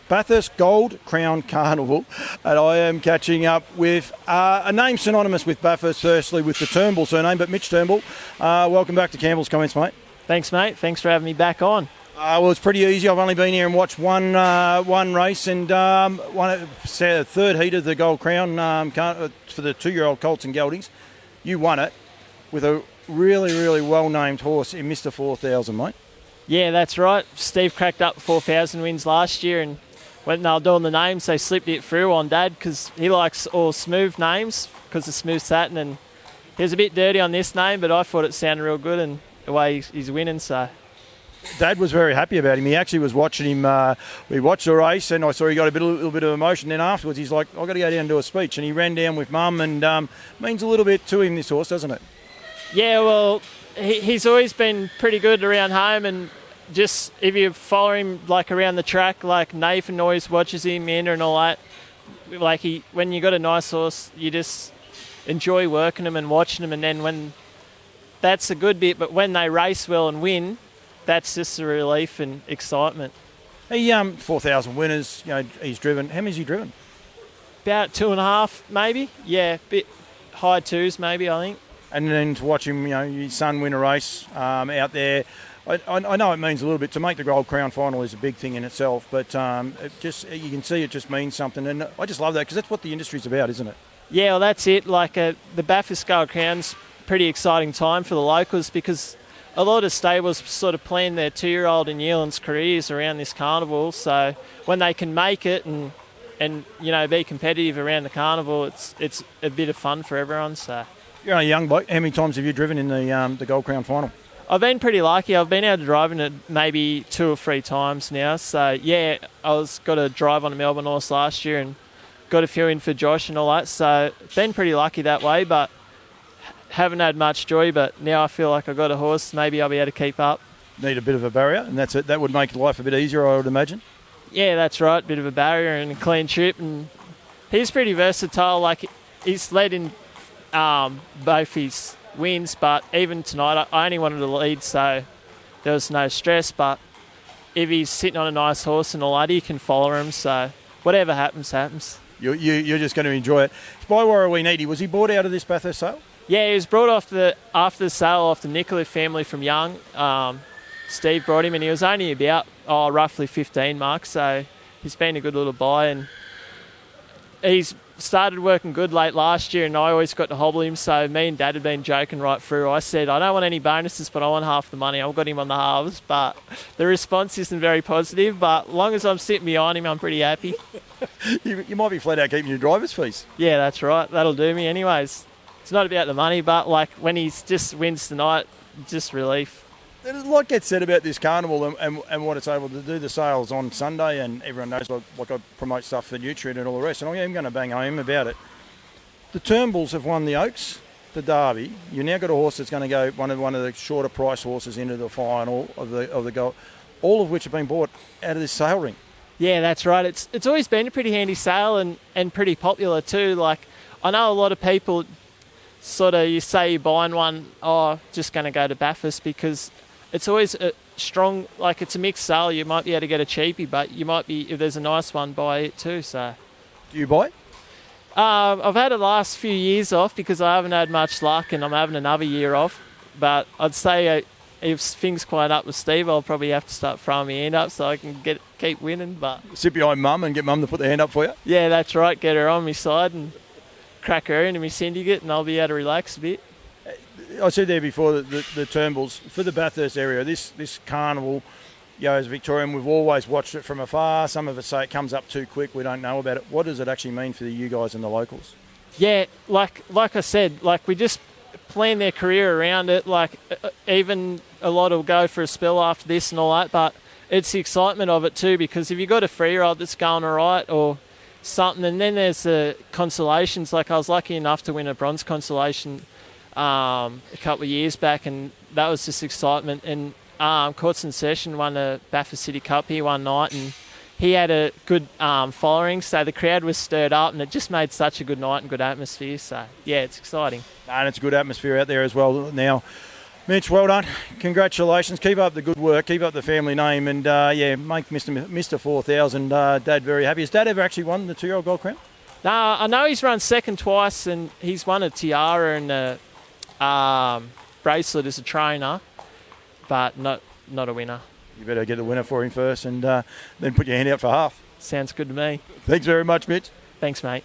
Bathurst Gold Crown Carnival, and I am catching up with a name synonymous with Bathurst, firstly with the Turnbull surname, but Mitch Turnbull. Welcome back to Campbell's Comments, mate. Thanks, mate. Thanks for having me back on. Well, it's pretty easy. I've only been here and watched one race and third heat of the Gold Crown for the 2-year-old colts and geldings. You won it with a really, really well-named horse in Misterfourthousand, mate. Yeah, that's right. Steve cracked up 4,000 wins last year, and when they were doing the names, they slipped it through on Dad because he likes all smooth names because of smooth satin, and he was a bit dirty on this name, but I thought it sounded real good and the way he's winning, so... Dad was very happy about him. He actually was watching him. We watched the race, and I saw he got a little bit of emotion. Then afterwards, he's like, "I've got to go down and do a speech," and he ran down with Mum. And means a little bit to him, this horse, doesn't it? Yeah, well, he's always been pretty good around home, and just if you follow him like around the track, like Nathan always watches him, Meander and all that. Like when you got a nice horse, you just enjoy working him and watching him, and then when that's a good bit, but when they race well and win. That's just a relief and excitement. He 4,000 winners. You know, he's driven. How many's he driven? About 2.5, maybe. Yeah, bit high twos, maybe. I think. And then to watch him, his son win a race out there. I know it means a little bit to make the Gold Crown final is a big thing in itself, but it just you can see it just means something, and I just love that because that's what the industry's about, isn't it? Yeah, well, that's it. Like the Bathurst Gold Crown's pretty exciting time for the locals because. A lot of stables sort of plan their 2-year-old and yearlings careers around this carnival, so when they can make it and be competitive around the carnival, it's a bit of fun for everyone. So you're a young bloke. How many times have you driven in the Gold Crown final? I've been pretty lucky. I've been able to drive in it maybe 2 or 3 times now. So yeah, got a drive on a Melbourne horse last year and got a few in for Josh and all that. So been pretty lucky that way, but. Haven't had much joy, but now I feel like I've got a horse. Maybe I'll be able to keep up. Need a bit of a barrier, and that's it. That would make life a bit easier, I would imagine. Yeah, that's right. Bit of a barrier and a clean trip, and he's pretty versatile. Like he's led in both his wins, but even tonight I only wanted to lead, so there was no stress. But if he's sitting on a nice horse and all that, you can follow him. So whatever happens, happens. You're just going to enjoy it. By Warrawee Needy, was he bought out of this Bathurst sale? Yeah, he was brought after the sale off the Nicola family from Young. Steve brought him, and he was only about roughly 15 marks, so he's been a good little buy. And he's started working good late last year, and I always got to hobble him, so me and Dad had been joking right through. I said, I don't want any bonuses, but I want half the money. I've got him on the halves, but the response isn't very positive, but as long as I'm sitting behind him, I'm pretty happy. You might be flat out keeping your driver's fees. Yeah, that's right. That'll do me anyways. It's not about the money, but like when he just wins tonight, just relief. There's a lot gets said about this carnival and what it's able to do. The sales on Sunday, and everyone knows like I promote stuff for Nutrient and all the rest, and I'm going to bang home about it. The Turnbulls have won the Oaks, the Derby. You've now got a horse that's going to go one of the shorter price horses into the final of the Gold, all of which have been bought out of this sale ring. Yeah, that's right. It's always been a pretty handy sale and pretty popular too. Like I know a lot of people. Sort of, you say you're buying one, just going to go to Bathurst because it's always a strong, like it's a mixed sale. You might be able to get a cheapie, but you might be, if there's a nice one, buy it too. So, do you buy? I've had the last few years off because I haven't had much luck, and I'm having another year off. But I'd say if things quiet up with Steve, I'll probably have to start throwing my hand up so I can keep winning. But sit behind Mum and get Mum to put the hand up for you. Yeah, that's right. Get her on my side and. Crack her into my syndicate and I'll be able to relax a bit. I said there before that the Turnbulls, for the Bathurst area, this carnival, as Victorian, we've always watched it from afar. Some of us say it comes up too quick, we don't know about it. What does it actually mean for you guys and the locals? Yeah, like I said, like we just plan their career around it. Like even a lot will go for a spell after this and all that, but it's the excitement of it too because if you've got a 3-year-old that's going all right or something, and then there's the consolations. Like I was lucky enough to win a bronze consolation a couple of years back, and that was just excitement. And Courtson Session won the Bathurst City Cup here one night, and he had a good following, so the crowd was stirred up, and it just made such a good night and good atmosphere. So yeah, it's exciting. And it's a good atmosphere out there as well now. Mitch, well done. Congratulations. Keep up the good work. Keep up the family name. And, make Misterfourthousand Dad very happy. Has Dad ever actually won the 2-year-old Gold Crown? I know he's run second twice, and he's won a tiara and a bracelet as a trainer, but not a winner. You better get the winner for him first and then put your hand out for half. Sounds good to me. Thanks very much, Mitch. Thanks, mate.